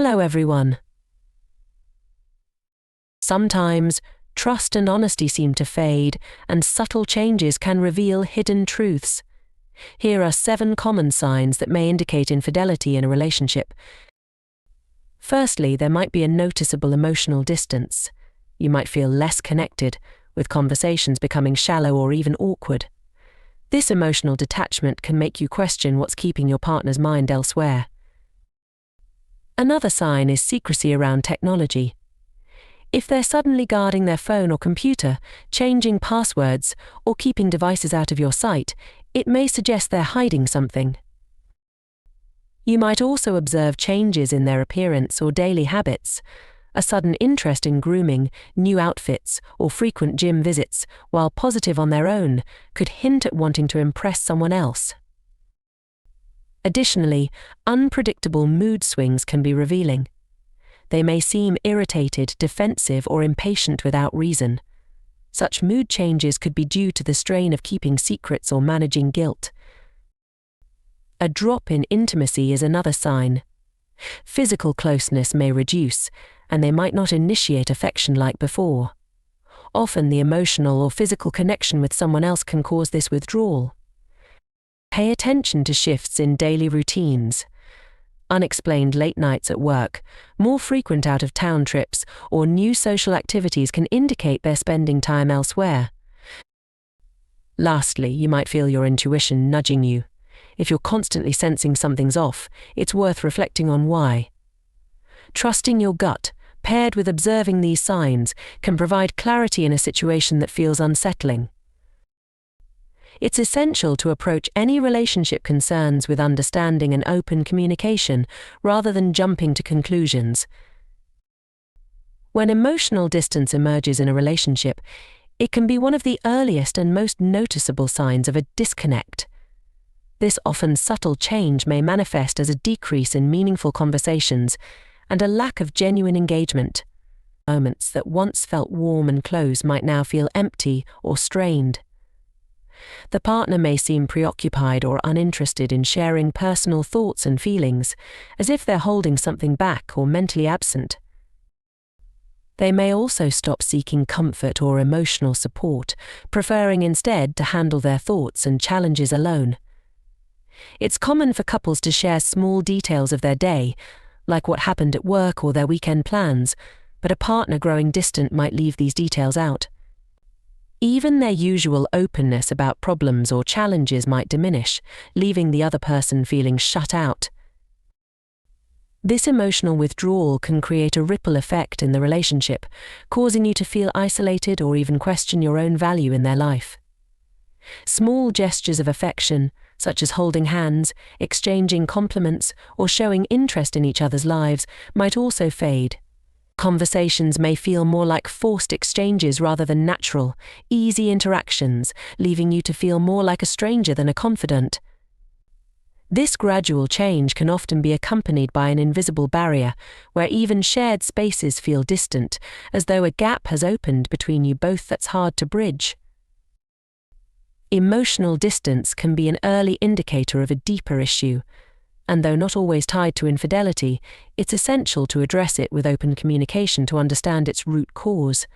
Hello everyone. Sometimes, trust and honesty seem to fade, and subtle changes can reveal hidden truths. Here are 7 common signs that may indicate infidelity in a relationship. Firstly, there might be a noticeable emotional distance. You might feel less connected, with conversations becoming shallow or even awkward. This emotional detachment can make you question what's keeping your partner's mind elsewhere. Another sign is secrecy around technology. If they're suddenly guarding their phone or computer, changing passwords, or keeping devices out of your sight, it may suggest they're hiding something. You might also observe changes in their appearance or daily habits. A sudden interest in grooming, new outfits, or frequent gym visits, while positive on their own, could hint at wanting to impress someone else. Additionally, unpredictable mood swings can be revealing. They may seem irritated, defensive, or impatient without reason. Such mood changes could be due to the strain of keeping secrets or managing guilt. A drop in intimacy is another sign. Physical closeness may reduce, and they might not initiate affection like before. Often the emotional or physical connection with someone else can cause this withdrawal. Pay attention to shifts in daily routines. Unexplained late nights at work, more frequent out-of-town trips, or new social activities can indicate they're spending time elsewhere. Lastly, you might feel your intuition nudging you. If you're constantly sensing something's off, it's worth reflecting on why. Trusting your gut, paired with observing these signs, can provide clarity in a situation that feels unsettling. It's essential to approach any relationship concerns with understanding and open communication, rather than jumping to conclusions. When emotional distance emerges in a relationship, it can be one of the earliest and most noticeable signs of a disconnect. This often subtle change may manifest as a decrease in meaningful conversations and a lack of genuine engagement. Moments that once felt warm and close might now feel empty or strained. The partner may seem preoccupied or uninterested in sharing personal thoughts and feelings, as if they're holding something back or mentally absent. They may also stop seeking comfort or emotional support, preferring instead to handle their thoughts and challenges alone. It's common for couples to share small details of their day, like what happened at work or their weekend plans, but a partner growing distant might leave these details out. Even their usual openness about problems or challenges might diminish, leaving the other person feeling shut out. This emotional withdrawal can create a ripple effect in the relationship, causing you to feel isolated or even question your own value in their life. Small gestures of affection, such as holding hands, exchanging compliments, or showing interest in each other's lives, might also fade. Conversations may feel more like forced exchanges rather than natural, easy interactions, leaving you to feel more like a stranger than a confidant. This gradual change can often be accompanied by an invisible barrier, where even shared spaces feel distant, as though a gap has opened between you both that's hard to bridge. Emotional distance can be an early indicator of a deeper issue, and though not always tied to infidelity, it's essential to address it with open communication to understand its root cause.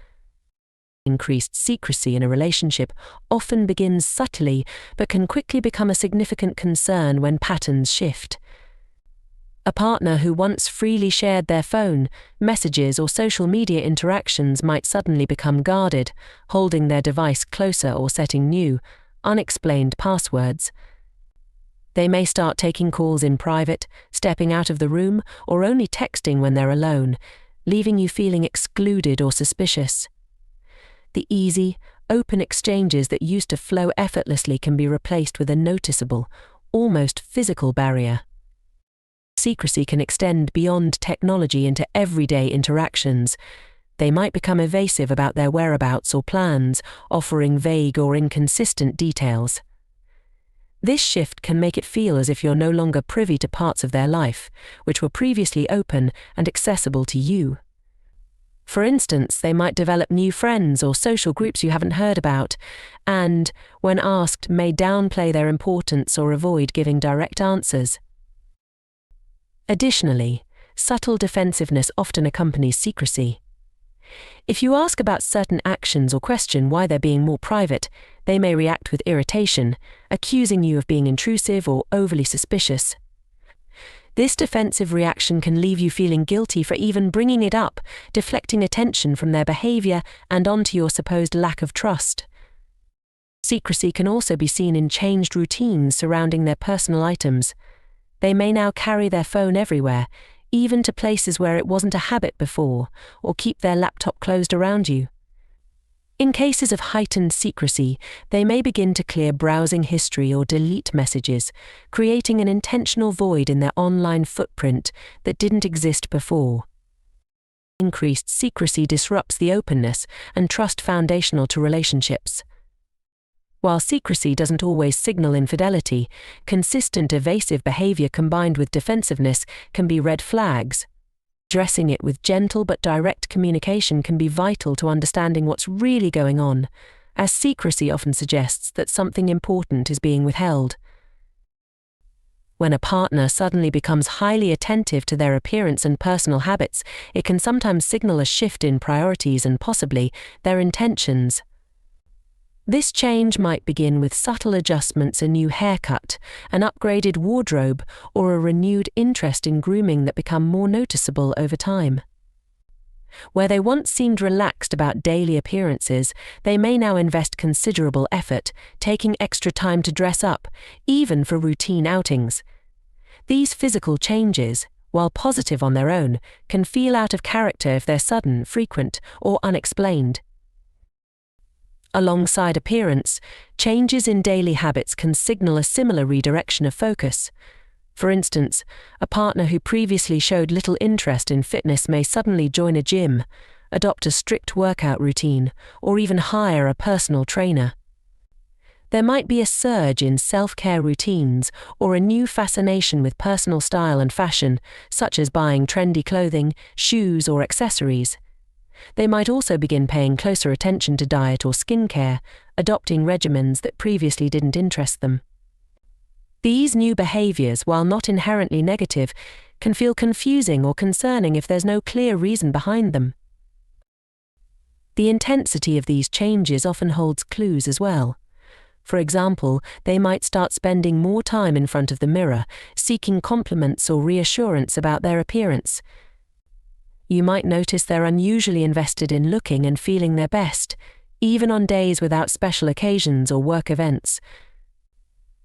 Increased secrecy in a relationship often begins subtly, but can quickly become a significant concern when patterns shift. A partner who once freely shared their phone, messages, or social media interactions might suddenly become guarded, holding their device closer or setting new, unexplained passwords. They may start taking calls in private, stepping out of the room, or only texting when they're alone, leaving you feeling excluded or suspicious. The easy, open exchanges that used to flow effortlessly can be replaced with a noticeable, almost physical barrier. Secrecy can extend beyond technology into everyday interactions. They might become evasive about their whereabouts or plans, offering vague or inconsistent details. This shift can make it feel as if you're no longer privy to parts of their life, which were previously open and accessible to you. For instance, they might develop new friends or social groups you haven't heard about, and, when asked, may downplay their importance or avoid giving direct answers. Additionally, subtle defensiveness often accompanies secrecy. If you ask about certain actions or question why they're being more private, they may react with irritation, accusing you of being intrusive or overly suspicious. This defensive reaction can leave you feeling guilty for even bringing it up, deflecting attention from their behavior and onto your supposed lack of trust. Secrecy can also be seen in changed routines surrounding their personal items. They may now carry their phone everywhere, even to places where it wasn't a habit before, or keep their laptop closed around you. In cases of heightened secrecy, they may begin to clear browsing history or delete messages, creating an intentional void in their online footprint that didn't exist before. Increased secrecy disrupts the openness and trust foundational to relationships. While secrecy doesn't always signal infidelity, consistent evasive behavior combined with defensiveness can be red flags. Addressing it with gentle but direct communication can be vital to understanding what's really going on, as secrecy often suggests that something important is being withheld. When a partner suddenly becomes highly attentive to their appearance and personal habits, it can sometimes signal a shift in priorities and possibly their intentions. This change might begin with subtle adjustments, a new haircut, an upgraded wardrobe, or a renewed interest in grooming that become more noticeable over time. Where they once seemed relaxed about daily appearances, they may now invest considerable effort, taking extra time to dress up, even for routine outings. These physical changes, while positive on their own, can feel out of character if they're sudden, frequent, or unexplained. Alongside appearance, changes in daily habits can signal a similar redirection of focus. For instance, a partner who previously showed little interest in fitness may suddenly join a gym, adopt a strict workout routine, or even hire a personal trainer. There might be a surge in self-care routines or a new fascination with personal style and fashion, such as buying trendy clothing, shoes, or accessories. They might also begin paying closer attention to diet or skincare, adopting regimens that previously didn't interest them. These new behaviors, while not inherently negative, can feel confusing or concerning if there's no clear reason behind them. The intensity of these changes often holds clues as well. For example, they might start spending more time in front of the mirror, seeking compliments or reassurance about their appearance. You might notice they're unusually invested in looking and feeling their best, even on days without special occasions or work events.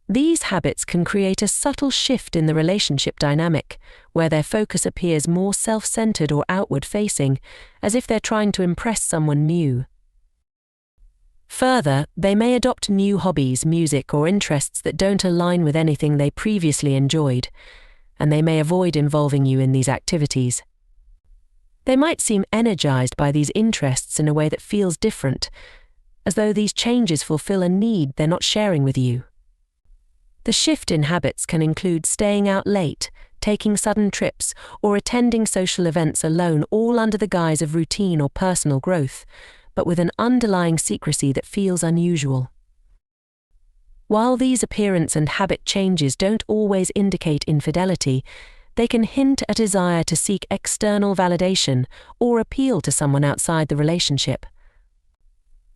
These habits can create a subtle shift in the relationship dynamic, where their focus appears more self-centered or outward-facing, as if they're trying to impress someone new. Further, they may adopt new hobbies, music, or interests that don't align with anything they previously enjoyed, and they may avoid involving you in these activities. They might seem energized by these interests in a way that feels different, as though these changes fulfill a need they're not sharing with you. The shift in habits can include staying out late, taking sudden trips, or attending social events alone, all under the guise of routine or personal growth, but with an underlying secrecy that feels unusual. While these appearance and habit changes don't always indicate infidelity, they can hint at a desire to seek external validation or appeal to someone outside the relationship.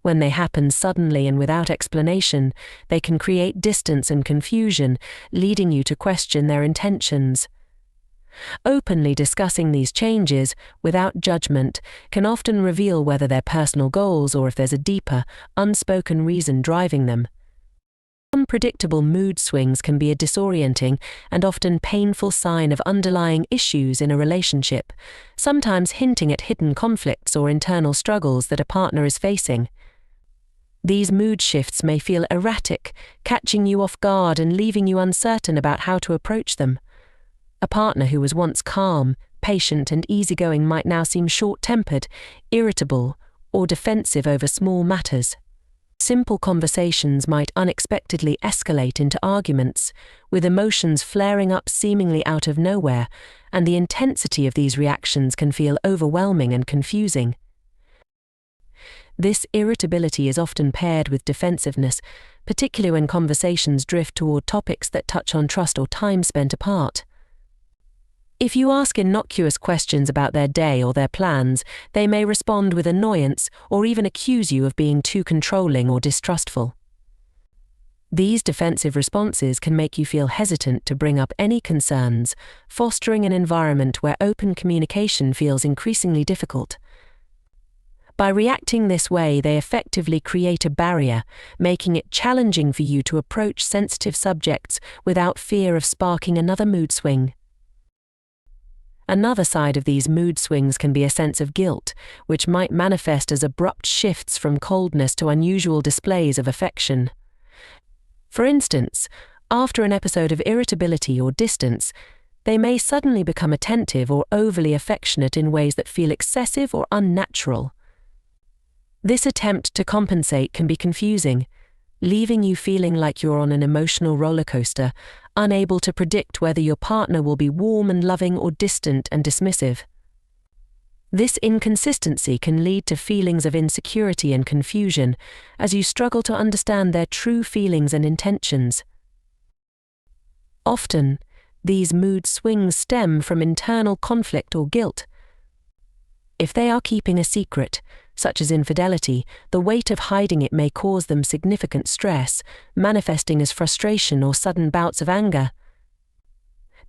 When they happen suddenly and without explanation, they can create distance and confusion, leading you to question their intentions. Openly discussing these changes, without judgment, can often reveal whether they're personal goals or if there's a deeper, unspoken reason driving them. Unpredictable mood swings can be a disorienting and often painful sign of underlying issues in a relationship, sometimes hinting at hidden conflicts or internal struggles that a partner is facing. These mood shifts may feel erratic, catching you off guard and leaving you uncertain about how to approach them. A partner who was once calm, patient, and easygoing might now seem short-tempered, irritable, or defensive over small matters. Simple conversations might unexpectedly escalate into arguments, with emotions flaring up seemingly out of nowhere, and the intensity of these reactions can feel overwhelming and confusing. This irritability is often paired with defensiveness, particularly when conversations drift toward topics that touch on trust or time spent apart. If you ask innocuous questions about their day or their plans, they may respond with annoyance or even accuse you of being too controlling or distrustful. These defensive responses can make you feel hesitant to bring up any concerns, fostering an environment where open communication feels increasingly difficult. By reacting this way, they effectively create a barrier, making it challenging for you to approach sensitive subjects without fear of sparking another mood swing. Another side of these mood swings can be a sense of guilt, which might manifest as abrupt shifts from coldness to unusual displays of affection. For instance, after an episode of irritability or distance, they may suddenly become attentive or overly affectionate in ways that feel excessive or unnatural. This attempt to compensate can be confusing, leaving you feeling like you're on an emotional roller coaster, unable to predict whether your partner will be warm and loving or distant and dismissive. This inconsistency can lead to feelings of insecurity and confusion as you struggle to understand their true feelings and intentions. Often, these mood swings stem from internal conflict or guilt. If they are keeping a secret, such as infidelity, the weight of hiding it may cause them significant stress, manifesting as frustration or sudden bouts of anger.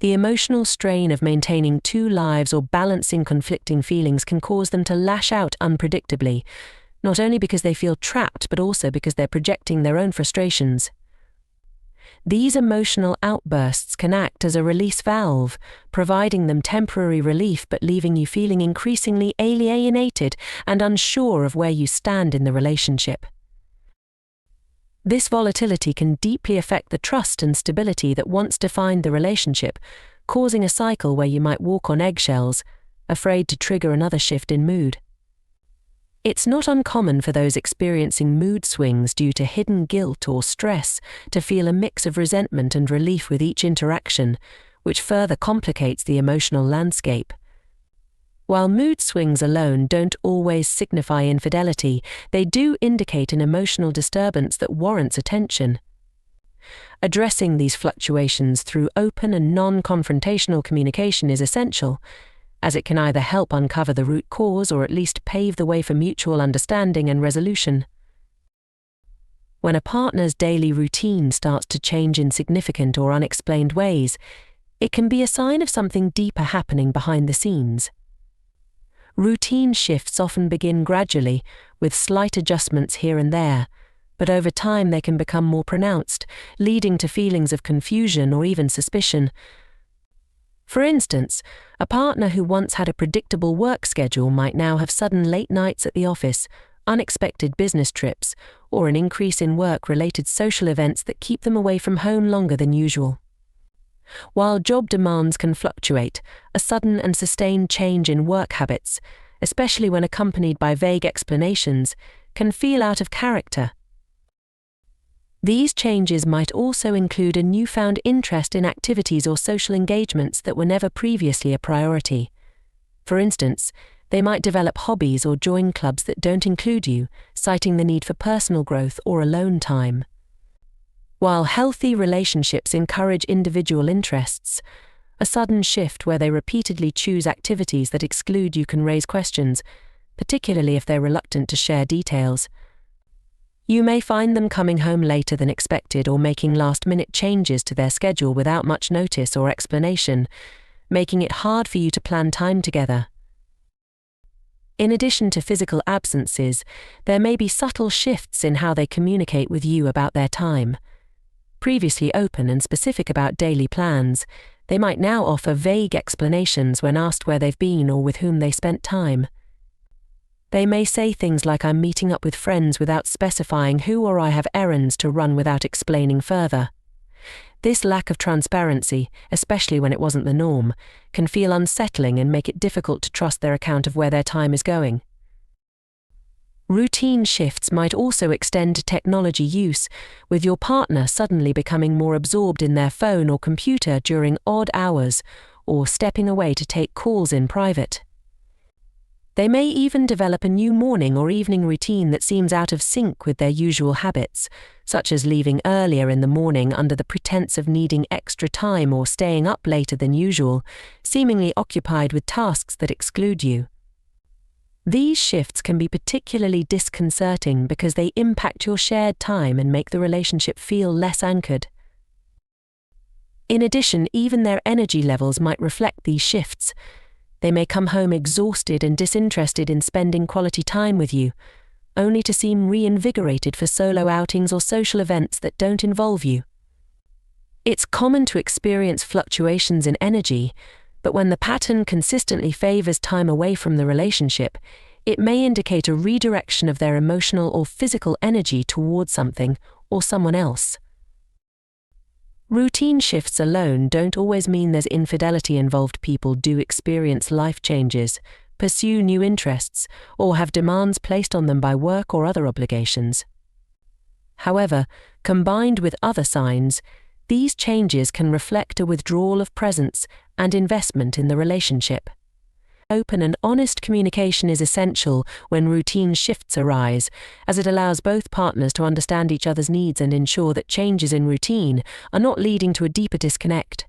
The emotional strain of maintaining two lives or balancing conflicting feelings can cause them to lash out unpredictably, not only because they feel trapped but also because they're projecting their own frustrations. These emotional outbursts can act as a release valve, providing them temporary relief but leaving you feeling increasingly alienated and unsure of where you stand in the relationship. This volatility can deeply affect the trust and stability that once defined the relationship, causing a cycle where you might walk on eggshells, afraid to trigger another shift in mood. It's not uncommon for those experiencing mood swings due to hidden guilt or stress to feel a mix of resentment and relief with each interaction, which further complicates the emotional landscape. While mood swings alone don't always signify infidelity, they do indicate an emotional disturbance that warrants attention. Addressing these fluctuations through open and non-confrontational communication is essential, as it can either help uncover the root cause or at least pave the way for mutual understanding and resolution. When a partner's daily routine starts to change in significant or unexplained ways, it can be a sign of something deeper happening behind the scenes. Routine shifts often begin gradually, with slight adjustments here and there, but over time they can become more pronounced, leading to feelings of confusion or even suspicion. For instance, a partner who once had a predictable work schedule might now have sudden late nights at the office, unexpected business trips, or an increase in work-related social events that keep them away from home longer than usual. While job demands can fluctuate, a sudden and sustained change in work habits, especially when accompanied by vague explanations, can feel out of character. These changes might also include a newfound interest in activities or social engagements that were never previously a priority. For instance, they might develop hobbies or join clubs that don't include you, citing the need for personal growth or alone time. While healthy relationships encourage individual interests, a sudden shift where they repeatedly choose activities that exclude you can raise questions, particularly if they're reluctant to share details. You may find them coming home later than expected or making last-minute changes to their schedule without much notice or explanation, making it hard for you to plan time together. In addition to physical absences, there may be subtle shifts in how they communicate with you about their time. Previously open and specific about daily plans, they might now offer vague explanations when asked where they've been or with whom they spent time. They may say things like "I'm meeting up with friends" without specifying who, or "I have errands to run" without explaining further. This lack of transparency, especially when it wasn't the norm, can feel unsettling and make it difficult to trust their account of where their time is going. Routine shifts might also extend to technology use, with your partner suddenly becoming more absorbed in their phone or computer during odd hours, or stepping away to take calls in private. They may even develop a new morning or evening routine that seems out of sync with their usual habits, such as leaving earlier in the morning under the pretense of needing extra time or staying up later than usual, seemingly occupied with tasks that exclude you. These shifts can be particularly disconcerting because they impact your shared time and make the relationship feel less anchored. In addition, even their energy levels might reflect these shifts. They may come home exhausted and disinterested in spending quality time with you, only to seem reinvigorated for solo outings or social events that don't involve you. It's common to experience fluctuations in energy, but when the pattern consistently favors time away from the relationship, it may indicate a redirection of their emotional or physical energy towards something or someone else. Routine shifts alone don't always mean there's infidelity involved. People do experience life changes, pursue new interests, or have demands placed on them by work or other obligations. However, combined with other signs, these changes can reflect a withdrawal of presence and investment in the relationship. Open and honest communication is essential when routine shifts arise, as it allows both partners to understand each other's needs and ensure that changes in routine are not leading to a deeper disconnect.